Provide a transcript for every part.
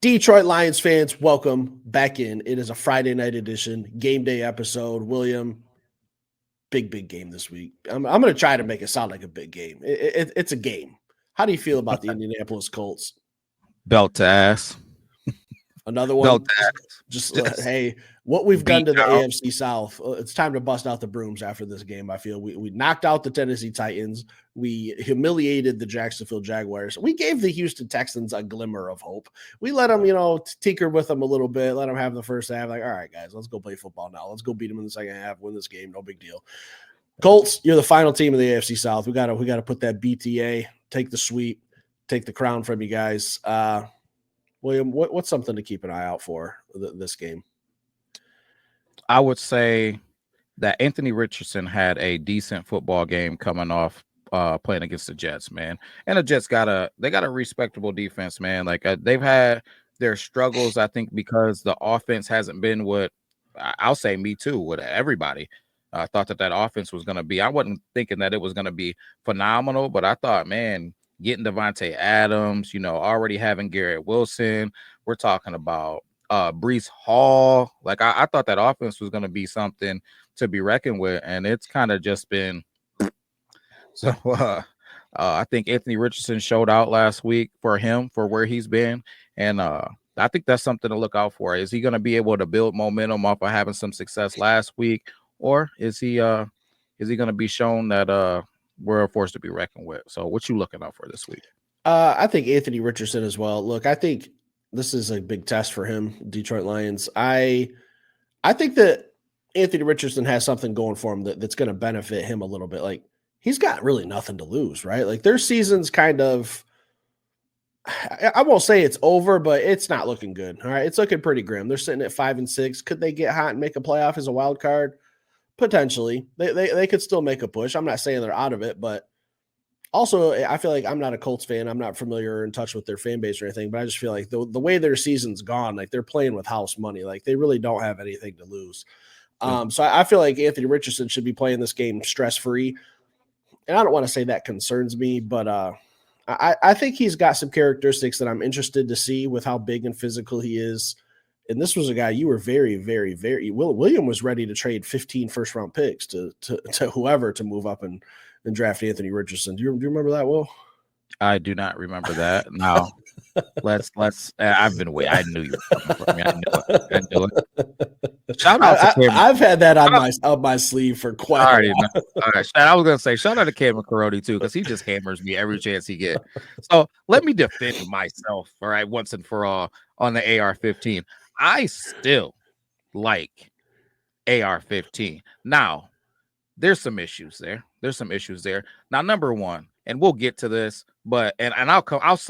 Detroit Lions fans, welcome back in. It is a Friday night edition, game day episode. William, big game this week. I'm going to try to make it sound like a big game. It's a game. How do you feel about the Indianapolis Colts? Belt to ass. Another Belt one. to ass. Just hey, what we've done beat to the down. AFC South. It's time to bust out the brooms after this game. I feel we knocked out the Tennessee Titans. We humiliated the Jacksonville Jaguars. We gave the Houston Texans a glimmer of hope. We let them, tinker with them a little bit. Let them have the first half. Like, all right, guys, let's go play football now. Let's go beat them in the second half. Win this game. No big deal. Colts, you're the final team of the AFC South. We gotta put that BTA. Take the sweep. Take the crown from you guys. William, what's something to keep an eye out for this game? I would say that Anthony Richardson had a decent football game coming off playing against the Jets, man. And the Jets got a respectable defense, man. Like they've had their struggles, I think, because the offense hasn't been what I'll say. Me too. With everybody, I thought that offense was going to be. I wasn't thinking that it was going to be phenomenal, but I thought, man, getting Devontae Adams, already having Garrett Wilson. We're talking about Breece Hall. Like I thought that offense was going to be something to be reckoned with, and it's kind of just been. So I think Anthony Richardson showed out last week for where he's been, and I think that's something to look out for. Is he going to be able to build momentum off of having some success last week, or is he going to be shown that we're a force to be reckoned with? So what you looking out for this week? I think Anthony Richardson as well. Look, I think this is a big test for him, Detroit Lions. I think that Anthony Richardson has something going for him that's going to benefit him a little bit. Like, he's got really nothing to lose, right? Like, their season's kind of, I won't say it's over, but it's not looking good. All right. It's looking pretty grim. They're sitting at 5-6. Could they get hot and make a playoff as a wild card? Potentially. They could still make a push. I'm not saying they're out of it, but also I feel like I'm not a Colts fan. I'm not familiar or in touch with their fan base or anything, but I just feel like the way their season's gone, like they're playing with house money. Like they really don't have anything to lose. So I feel like Anthony Richardson should be playing this game stress-free. And I don't want to say that concerns me, but I think he's got some characteristics that I'm interested to see with how big and physical he is. And this was a guy you were very, very, very. William was ready to trade 15 first-round picks to whoever to move up and draft Anthony Richardson. Do you remember that, Will? I do not remember that. No. let's. I've been waiting. I knew you were coming for me. I knew it. Shout out to Cameron. I've had that on my sleeve for quite a while. All right. I was gonna say shout out to Cameron Carodi too, because he just hammers me every chance he gets. So let me defend myself, all right, once and for all on the AR-15. I still like AR-15. Now, there's some issues there. Now, number one, and we'll get to this, but I'll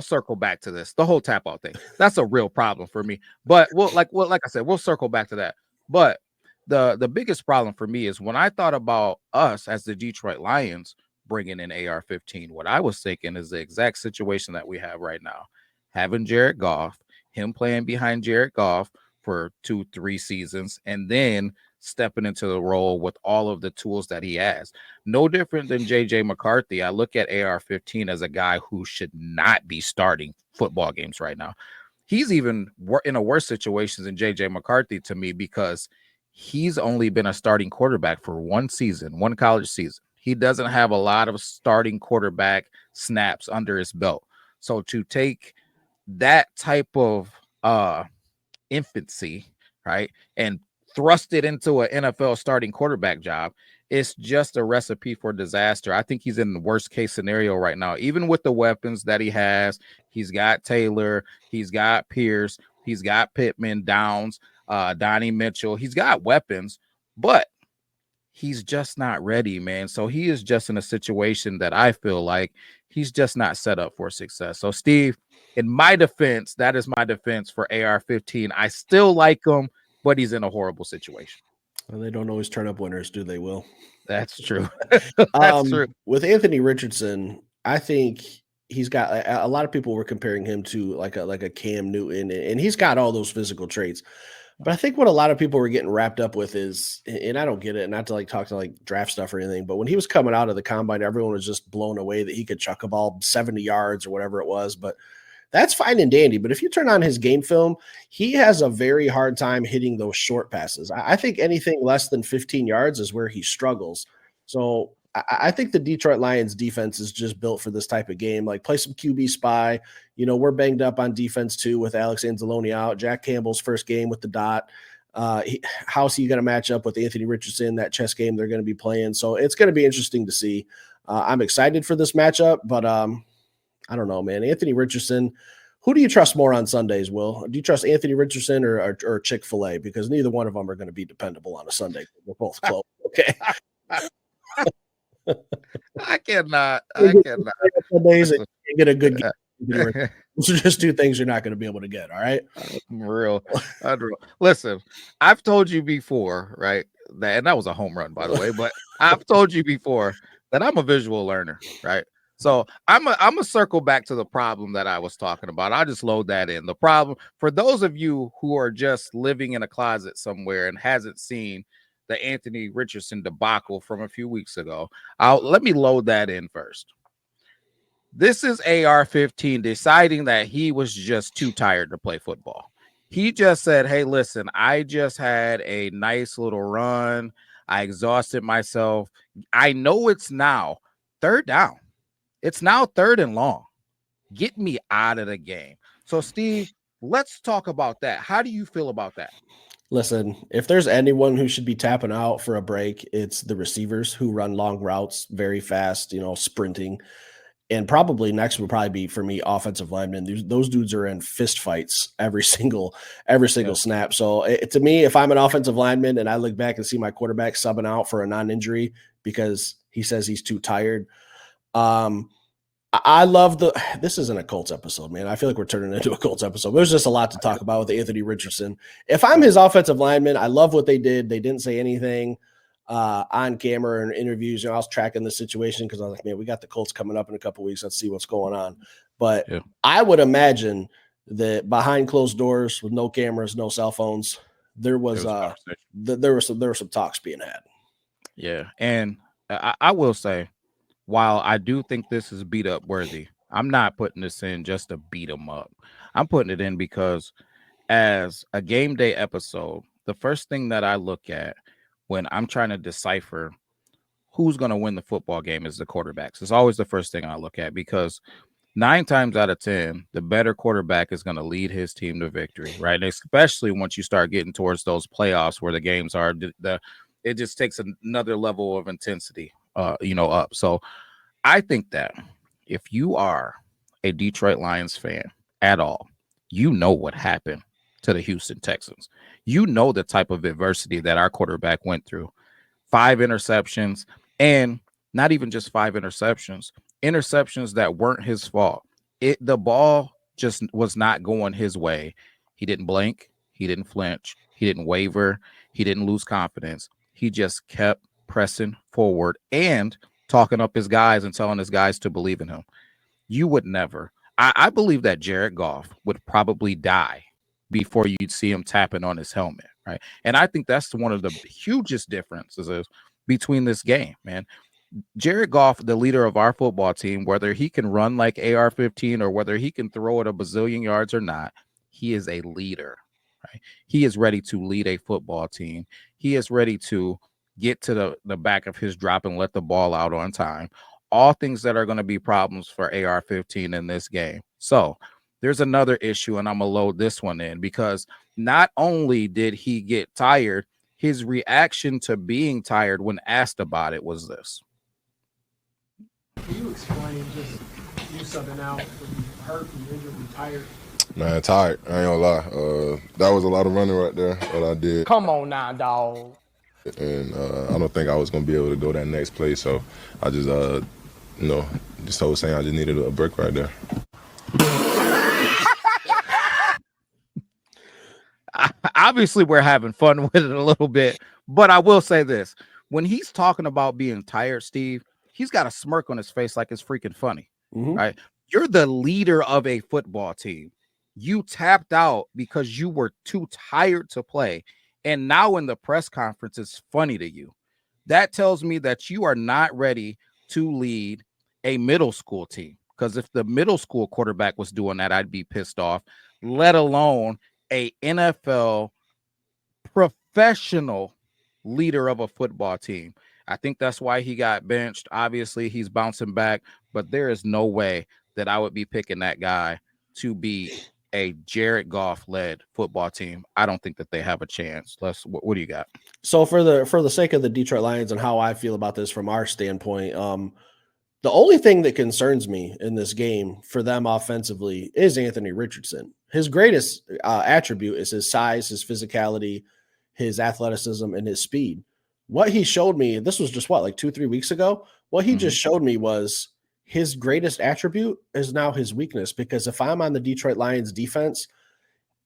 circle back to this. The whole tap out thing. That's a real problem for me. But like I said, we'll circle back to that. But the biggest problem for me is when I thought about us as the Detroit Lions bringing in AR-15, what I was thinking is the exact situation that we have right now. Having Jared Goff, him playing behind Jared Goff for 2-3 seasons, and then stepping into the role with all of the tools that he has. No different than JJ McCarthy. I look at AR-15 as a guy who should not be starting football games right now. He's even in a worse situation than JJ McCarthy to me, because he's only been a starting quarterback for one college season. He doesn't have a lot of starting quarterback snaps under his belt. So to take that type of infancy, right, and thrust it into an NFL starting quarterback job, it's just a recipe for disaster. I think he's in the worst case scenario right now, even with the weapons that he has. He's got Taylor, he's got Pierce, he's got Pittman, Downs, Donnie Mitchell. He's got weapons, but he's just not ready, man. So he is just in a situation that I feel like he's just not set up for success. So, Steve, in my defense, that is my defense for AR-15. I still like him, but he's in a horrible situation. Well, they don't always turn up winners, do they, Will? That's true. That's true. With Anthony Richardson, I think he's got a lot of people were comparing him to like a Cam Newton, and he's got all those physical traits. But I think what a lot of people were getting wrapped up with is, and I don't get it, not to like talk to like draft stuff or anything, but when he was coming out of the combine, everyone was just blown away that he could chuck a ball 70 yards or whatever it was. But that's fine and dandy. But if you turn on his game film, he has a very hard time hitting those short passes. I think anything less than 15 yards is where he struggles. So I think the Detroit Lions defense is just built for this type of game. Like, play some QB spy. We're banged up on defense too with Alex Anzalone out. Jack Campbell's first game with the dot. How's he going to match up with Anthony Richardson, that chess game they're going to be playing? So it's going to be interesting to see. I'm excited for this matchup, but I don't know, man. Anthony Richardson, who do you trust more on Sundays, Will? Do you trust Anthony Richardson or Chick-fil-A? Because neither one of them are going to be dependable on a Sunday. They're both close. Okay. I cannot. Sundays, you get a good game. Those are just two things you're not going to be able to get. All right. Unreal. Listen, I've told you before, right? And that was a home run, by the way, but I've told you before that I'm a visual learner, right? So I'm a circle back to the problem that I was talking about. I'll just load that in. The problem for those of you who are just living in a closet somewhere and hasn't seen the Anthony Richardson debacle from a few weeks ago, let me load that in first. This is AR-15 deciding that he was just too tired to play football. He just said, hey, listen, I just had a nice little run. I exhausted myself. I know it's now third down. It's now third and long. Get me out of the game. So, Steve, let's talk about that. How do you feel about that? Listen, if there's anyone who should be tapping out for a break, it's the receivers who run long routes very fast, sprinting. And probably next would probably be, for me, offensive linemen. Those dudes are in fist fights every single snap. So to me, if I'm an offensive lineman and I look back and see my quarterback subbing out for a non-injury because he says he's too tired, I love this isn't a Colts episode, man. I feel like we're turning into a Colts episode. There's just a lot to talk about with Anthony Richardson. If I'm his offensive lineman, I love what they did. They didn't say anything on camera and interviews. I was tracking the situation because I was like, man, we got the Colts coming up in a couple of weeks. Let's see what's going on. But I would imagine that behind closed doors with no cameras, no cell phones, there were some talks being had. Yeah. And I will say, while I do think this is beat up worthy, I'm not putting this in just to beat them up. I'm putting it in because as a game day episode, the first thing that I look at when I'm trying to decipher who's going to win the football game is the quarterbacks. It's always the first thing I look at because 9 times out of 10, the better quarterback is going to lead his team to victory, right? And especially once you start getting towards those playoffs where the games are, it just takes another level of intensity, up. So I think that if you are a Detroit Lions fan at all, you know what happened to the Houston Texans. You know the type of adversity that our quarterback went through. 5 interceptions, and not even just 5 interceptions that weren't his fault. The ball just was not going his way. He didn't blink. He didn't flinch. He didn't waver. He didn't lose confidence. He just kept pressing forward and talking up his guys and telling his guys to believe in him. You would never. I believe that Jared Goff would probably die before you'd see him tapping on his helmet, right? And I think that's one of the hugest differences between this game, man. Jared Goff, the leader of our football team, whether he can run like AR-15 or whether he can throw it a bazillion yards or not, he is a leader, right? He is ready to lead a football team. He is ready to get to the back of his drop and let the ball out on time. All things that are going to be problems for AR-15 in this game. So there's another issue, and I'm going to load this one in because not only did he get tired, his reaction to being tired when asked about it was this. Can you explain just you subbing out when you hurt, when you injured, when tired? Man, tired. I ain't gonna lie. That was a lot of running right there, what I did. Come on now, dog. And I don't think I was gonna be able to go that next play, so I just, just told saying I just needed a break right there. Obviously, we're having fun with it a little bit, but I will say this. When he's talking about being tired, Steve, he's got a smirk on his face like it's freaking funny, right? You're the leader of a football team. You tapped out because you were too tired to play. And now in the press conference, it's funny to you. That tells me that you are not ready to lead a middle school team. because if the middle school quarterback was doing that, I'd be pissed off, let alone a NFL professional leader of a football team. I think that's why he got benched. Obviously, he's bouncing back, but there is no way that I would be picking that guy to be a Jared Goff-led football team. I don't think that they have a chance. What do you got? So for the sake of the Detroit Lions and how I feel about this from our standpoint, the only thing that concerns me in this game for them offensively is Anthony Richardson. His greatest attribute is his size, his physicality, his athleticism, and his speed. What he showed me, this was just like 2-3 weeks ago. What he just showed me was his greatest attribute is now his weakness, because if I'm on the Detroit Lions defense,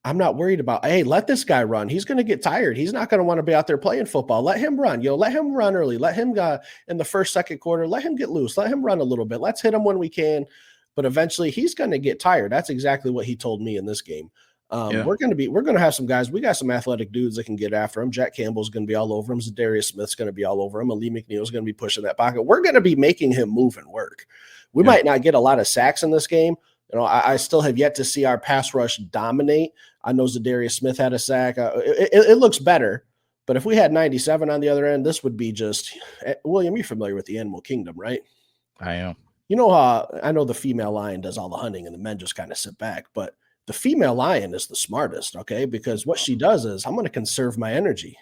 I'm not worried about, hey, let this guy run. He's going to get tired. He's not going to want to be out there playing football. Let him run. Let him run early. Let him go in the first, second quarter. Let him get loose. Let him run a little bit. Let's hit him when we can. But eventually he's going to get tired. That's exactly what he told me in this game. We're going to have some guys. We got some athletic dudes that can get after him. Jack Campbell's going to be all over him. Zadarius Smith's going to be all over him. Ali McNeil's going to be pushing that pocket. We're going to be making him move and work. We might not get a lot of sacks in this game. I still have yet to see our pass rush dominate. I know Zadarius Smith had a sack. It looks better, but if we had 97 on the other end, this would be just – William, you're familiar with the animal kingdom, right? I am. You know how I know the female lion does all the hunting and the men just kind of sit back, but the female lion is the smartest, okay? Because what she does is, I'm going to conserve my energy.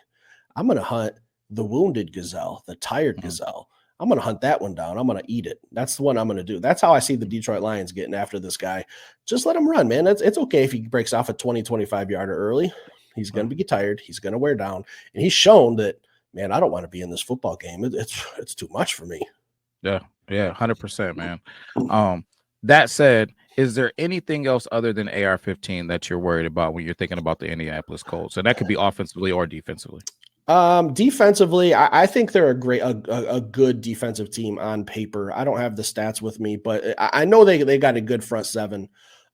I'm going to hunt the wounded gazelle, the tired gazelle. I'm going to hunt that one down. I'm going to eat it. That's the one I'm going to do. That's how I see the Detroit Lions getting after this guy. Just let him run, man. It's okay if he breaks off a 20, 25-yarder early. He's going to get tired. He's going to wear down. And he's shown that, man, I don't want to be in this football game. It's too much for me. Yeah, 100%, man. That said, is there anything else other than AR-15 that you're worried about when you're thinking about the Indianapolis Colts? And that could be offensively or defensively. Defensively, I think they're a good defensive team on paper. I don't have the stats with me, but I know they got a good front seven.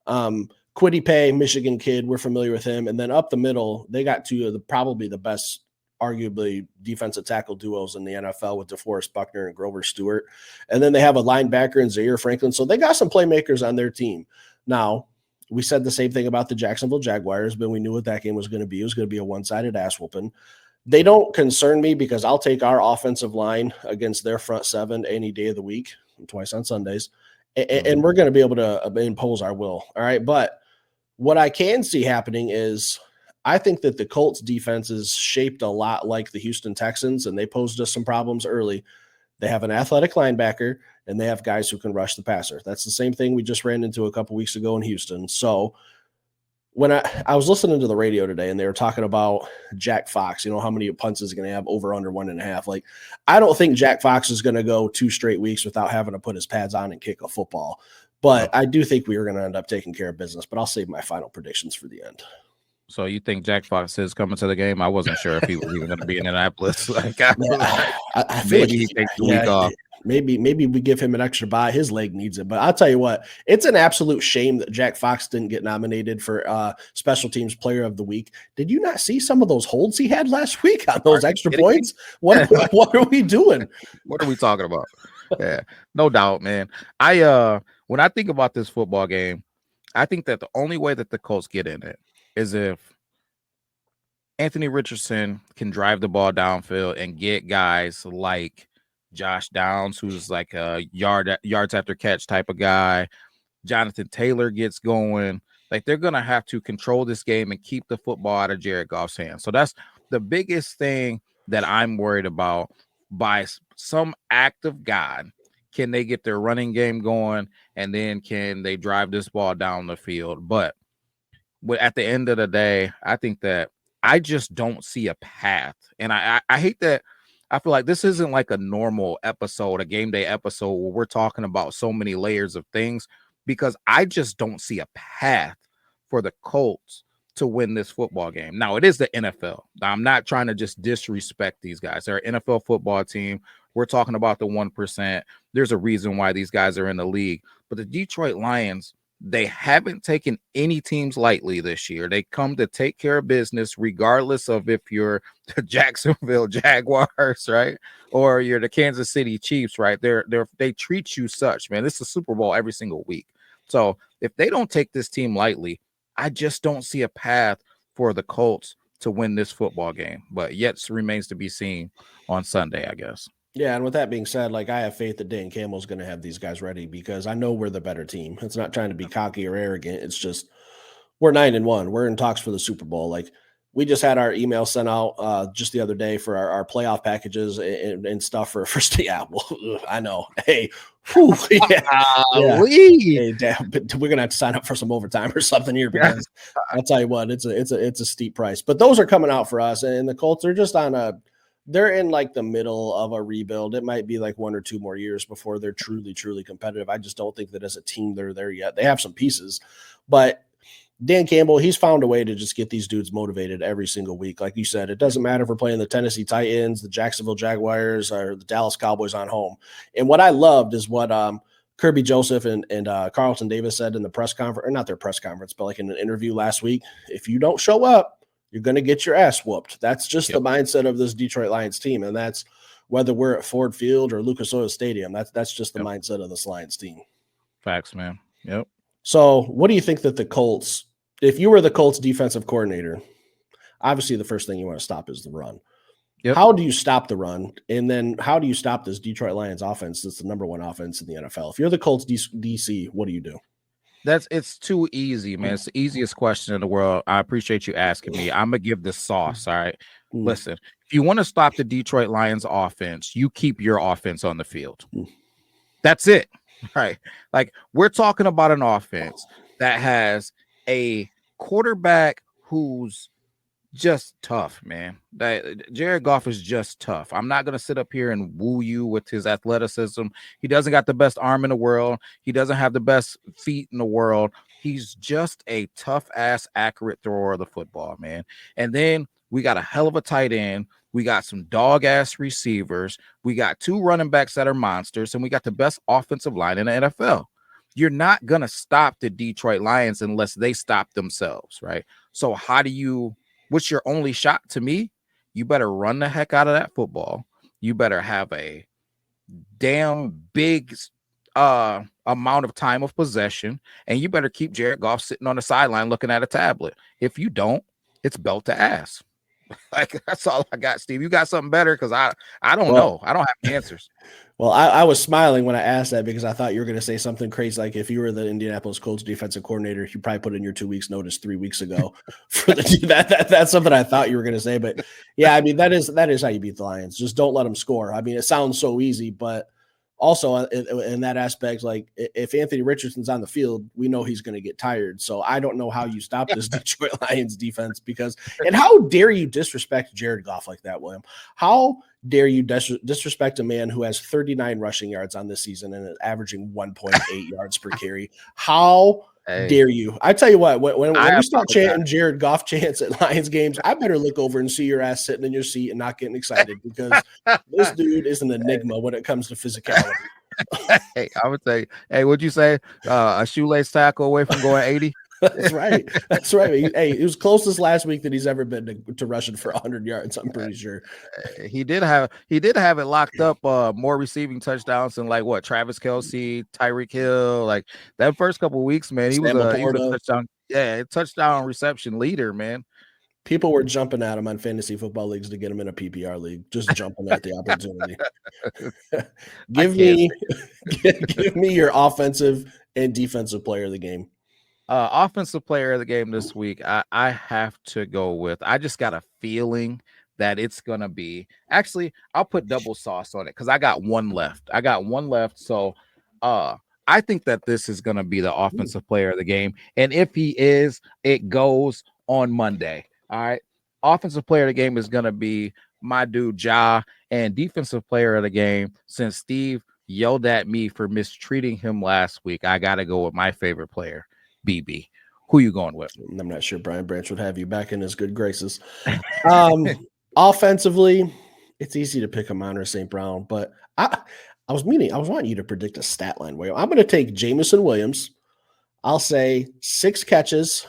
Kwity Paye, Michigan kid, we're familiar with him. And then up the middle, they got two of probably the best, arguably, defensive tackle duos in the NFL with DeForest Buckner and Grover Stewart. And then they have a linebacker in Zaire Franklin. So they got some playmakers on their team. Now, we said the same thing about the Jacksonville Jaguars, but we knew what that game was going to be. It was going to be a one-sided ass whooping. They don't concern me because I'll take our offensive line against their front seven any day of the week, twice on Sundays, and we're going to be able to impose our will. All right. But what I can see happening is I think that the Colts defense is shaped a lot like the Houston Texans, and they posed us some problems early. They have an athletic linebacker, and they have guys who can rush the passer. That's the same thing we just ran into a couple weeks ago in Houston. So when I was listening to the radio today and they were talking about Jack Fox, how many punts is going to have over under 1.5. Like, I don't think Jack Fox is going to go 2 straight weeks without having to put his pads on and kick a football. But I do think we are going to end up taking care of business, but I'll save my final predictions for the end. So you think Jack Fox is coming to the game? I wasn't sure if he was even going to be in Indianapolis. I feel like he takes the week off. Maybe we give him an extra bye. His leg needs it. But I'll tell you what, it's an absolute shame that Jack Fox didn't get nominated for Special Teams Player of the Week. Did you not see some of those holds he had last week on those extra points? What are we doing? What are we talking about? Yeah, no doubt, man. When I think about this football game, I think that the only way that the Colts get in it is if Anthony Richardson can drive the ball downfield and get guys like Josh Downs, who's like a yards after catch type of guy. Jonathan Taylor gets going. Like, they're going to have to control this game and keep the football out of Jared Goff's hands. So that's the biggest thing that I'm worried about. By some act of God, can they get their running game going, and then can they drive this ball down the field? But at the end of the day, I think that I just don't see a path. And I hate that. I feel like this isn't like a normal episode, a game day episode where we're talking about so many layers of things, because I just don't see a path for the Colts to win this football game. Now, it is the NFL. I'm not trying to just disrespect these guys. They're an NFL football team. We're talking about the 1%. There's a reason why these guys are in the league. But the Detroit Lions, They haven't taken any teams lightly this year. They come to take care of business, regardless of if you're the Jacksonville Jaguars, right, or you're the Kansas City Chiefs, right? They treat you such, man. This is a Super Bowl every single week. So if they don't take this team lightly, I just don't see a path for the Colts to win this football game. But yet remains to be seen on Sunday, I guess. Yeah, and with that being said, like I have faith that Dan Campbell's going to have these guys ready because I know we're the better team. It's not trying to be cocky or arrogant. It's just we're 9-1. We're in talks for the Super Bowl. Like we just had our email sent out just the other day for our playoff packages and stuff for yeah. Well, I know. Hey, whew, yeah. Hey, damn, but we're gonna have to sign up for some overtime or something here because I'll tell you what, it's a steep price. But those are coming out for us, and the Colts are just on they're in like the middle of a rebuild. It might be like 1 or 2 more years before they're truly competitive. I just don't think that as a team they're there yet. They have some pieces, but Dan Campbell, he's found a way to just get these dudes motivated every single week. Like you said, it doesn't matter if we're playing the Tennessee Titans, the Jacksonville Jaguars, or the Dallas Cowboys on home. And what I loved is what Kirby Joseph and Carlton Davis said in the press conference, or not their press conference, but like in an interview last week. If you don't show up, you're going to get your ass whooped. That's just the mindset of this Detroit Lions team. And that's whether we're at Ford Field or Lucas Oil Stadium. That's just the mindset of this Lions team. Facts, man. Yep. So what do you think that the Colts, if you were the Colts defensive coordinator, obviously the first thing you want to stop is the run. Yep. How do you stop the run? And then how do you stop this Detroit Lions offense that's the number 1 offense in the NFL? If you're the Colts DC, what do you do? It's too easy, man. It's the easiest question in the world. I appreciate you asking me. I'm gonna give this sauce. All right. Listen, if you want to stop the Detroit Lions offense, you keep your offense on the field. That's it. Right. Like we're talking about an offense that has a quarterback who's just tough, man. Jared Goff is just tough. I'm not going to sit up here and woo you with his athleticism. He doesn't got the best arm in the world. He doesn't have the best feet in the world. He's just a tough ass, accurate thrower of the football, man. And then we got a hell of a tight end. We got some dog ass receivers. We got 2 running backs that are monsters, and we got the best offensive line in the NFL. You're not going to stop the Detroit Lions unless they stop themselves, right? So what's your only shot to me? You better run the heck out of that football. You better have a damn big amount of time of possession, and you better keep Jared Goff sitting on the sideline looking at a tablet. If you don't, it's belt to ass. Like that's all I got, Steve. You got something better? Because I don't know. I don't have the answers. Well, I was smiling when I asked that because I thought you were going to say something crazy. Like if you were the Indianapolis Colts defensive coordinator, you probably put in your 2 weeks notice 3 weeks ago for that's something I thought you were going to say. But yeah, I mean, that is how you beat the Lions. Just don't let them score. I mean, it sounds so easy, but also in that aspect, like if Anthony Richardson's on the field, we know he's going to get tired. So I don't know how you stop this Detroit Lions defense and how dare you disrespect Jared Goff like that, William? How dare you disrespect a man who has 39 rushing yards on this season and is averaging 1.8 yards per carry? How dare you? I tell you what, when we start chanting Jared Goff chants at Lions games, I better look over and see your ass sitting in your seat and not getting excited because this dude is an enigma when it comes to physicality. Hey, I would say, what'd you say? A shoelace tackle away from going 80? That's right. That's right. He was closest last week that he's ever been to rushing for 100 yards. I'm pretty sure he did have it locked up. More receiving touchdowns than like what Travis Kelce, Tyreek Hill. Like that first couple of weeks, man, he was a touchdown reception leader, man. People were jumping at him on fantasy football leagues to get him in a PPR league, just jumping at the opportunity. Give me your offensive and defensive player of the game. Offensive player of the game this week, I have to go with. I just got a feeling that it's gonna be. Actually, I'll put double sauce on it because I got one left. So, I think that this is gonna be the offensive player of the game, and if he is, it goes on Monday. All right, offensive player of the game is gonna be my dude Ja, and defensive player of the game, since Steve yelled at me for mistreating him last week, I gotta go with my favorite player. BB, who you going with? I'm not sure Brian Branch would have you back in his good graces. Offensively, it's easy to pick Amon-Ra St. Brown, but I was wanting you to predict a stat line. I'm going to take Jamison Williams. I'll say 6 catches,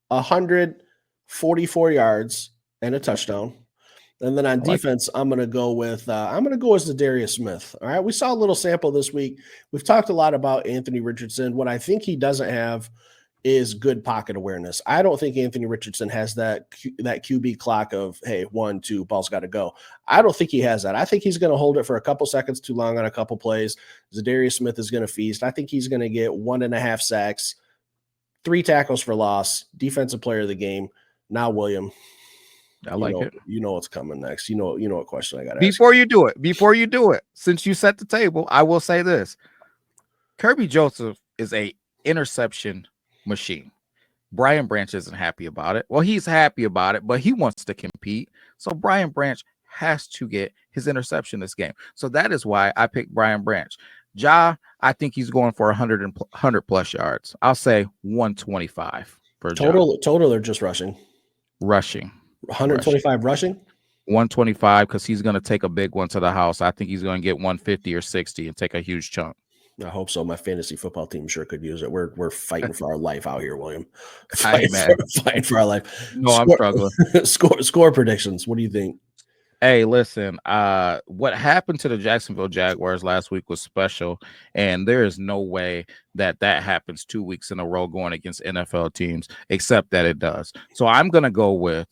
144 yards, and a touchdown. And then on defense, I'm going to go with Zadarius Smith. All right. We saw a little sample this week. We've talked a lot about Anthony Richardson. What I think he doesn't have is good pocket awareness. I don't think Anthony Richardson has that QB clock of, hey, 1, 2, ball's got to go. I don't think he has that. I think he's going to hold it for a couple seconds too long on a couple plays. Zadarius Smith is going to feast. I think he's going to get 1.5 sacks, 3 tackles for loss, defensive player of the game. Now, William, I like it. You know what's coming next. You know what question I got to ask. Before you do it, since you set the table, I will say this. Kirby Joseph is a interception machine. Brian Branch isn't happy about it. Well, he's happy about it, but he wants to compete. So Brian Branch has to get his interception this game. So that is why I picked Brian Branch. Ja, I think he's going for 100 plus yards. I'll say 125 for total. Total or just rushing? Rushing. 125 rushing? 125 because he's going to take a big one to the house. I think he's going to get 150 or 60 and take a huge chunk. I hope so. My fantasy football team sure could use it. We're fighting for our life out here, William. Fighting for our life. No, I'm struggling. Score predictions. What do you think? Hey, listen, what happened to the Jacksonville Jaguars last week was special, and there is no way that happens 2 weeks in a row going against NFL teams, except that it does. So I'm going to go with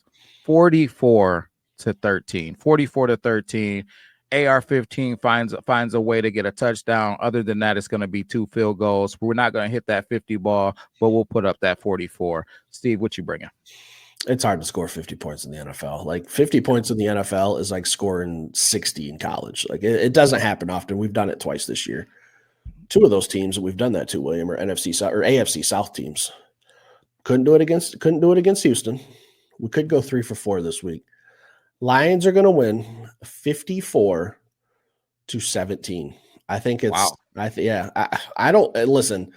44-13. 44-13. AR-15 finds a way to get a touchdown. Other than that, it's going to be 2 field goals. We're not going to hit that 50 ball, but we'll put up that 44. Steve, what you bringing? It's hard to score 50 points in the NFL. Like 50 points in the NFL is like scoring 60 in college. Like it doesn't happen often. We've done it twice this year. 2 of those teams that we've done that to, William, are NFC South or AFC South teams. Couldn't do it against Houston. We could go 3 for 4 this week. Lions are going to win 54-17. I think it's wow. I don't listen.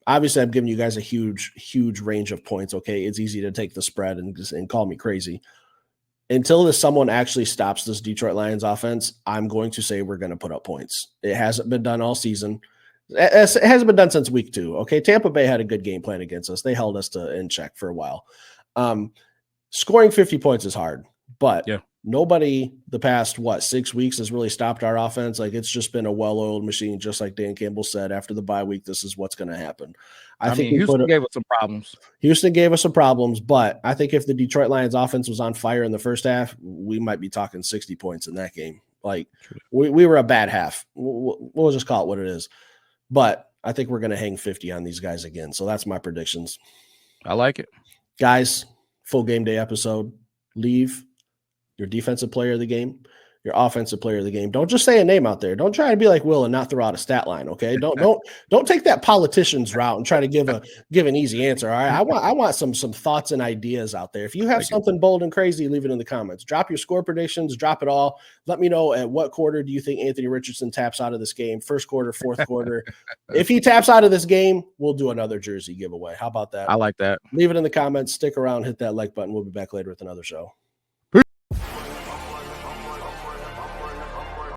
Obviously, I'm giving you guys a huge range of points. Okay, it's easy to take the spread and call me crazy. Until someone actually stops this Detroit Lions offense, I'm going to say we're going to put up points. It hasn't been done all season. It hasn't been done since week 2. Okay, Tampa Bay had a good game plan against us. They held us in check for a while. Scoring 50 points is hard, but nobody the past 6 weeks has really stopped our offense. Like it's just been a well-oiled machine, just like Dan Campbell said. After the bye week, this is what's going to happen. I think Houston gave us some problems. Houston gave us some problems, but I think if the Detroit Lions offense was on fire in the first half, we might be talking 60 points in that game. Like we were a bad half. We'll just call it what it is. But I think we're going to hang 50 on these guys again. So that's my predictions. I like it. Guys, full game day episode. Leave your defensive player of the game, your offensive player of the game. Don't just say a name out there. Don't try to be like Will and not throw out a stat line. Okay. Don't take that politician's route and try to give an easy answer. All right. I want some thoughts and ideas out there. If you have something bold and crazy, leave it in the comments. Drop your score predictions, drop it all. Let me know at what quarter do you think Anthony Richardson taps out of this game? First quarter, fourth quarter. If he taps out of this game, we'll do another jersey giveaway. How about that? I like that. Leave it in the comments. Stick around, hit that like button. We'll be back later with another show.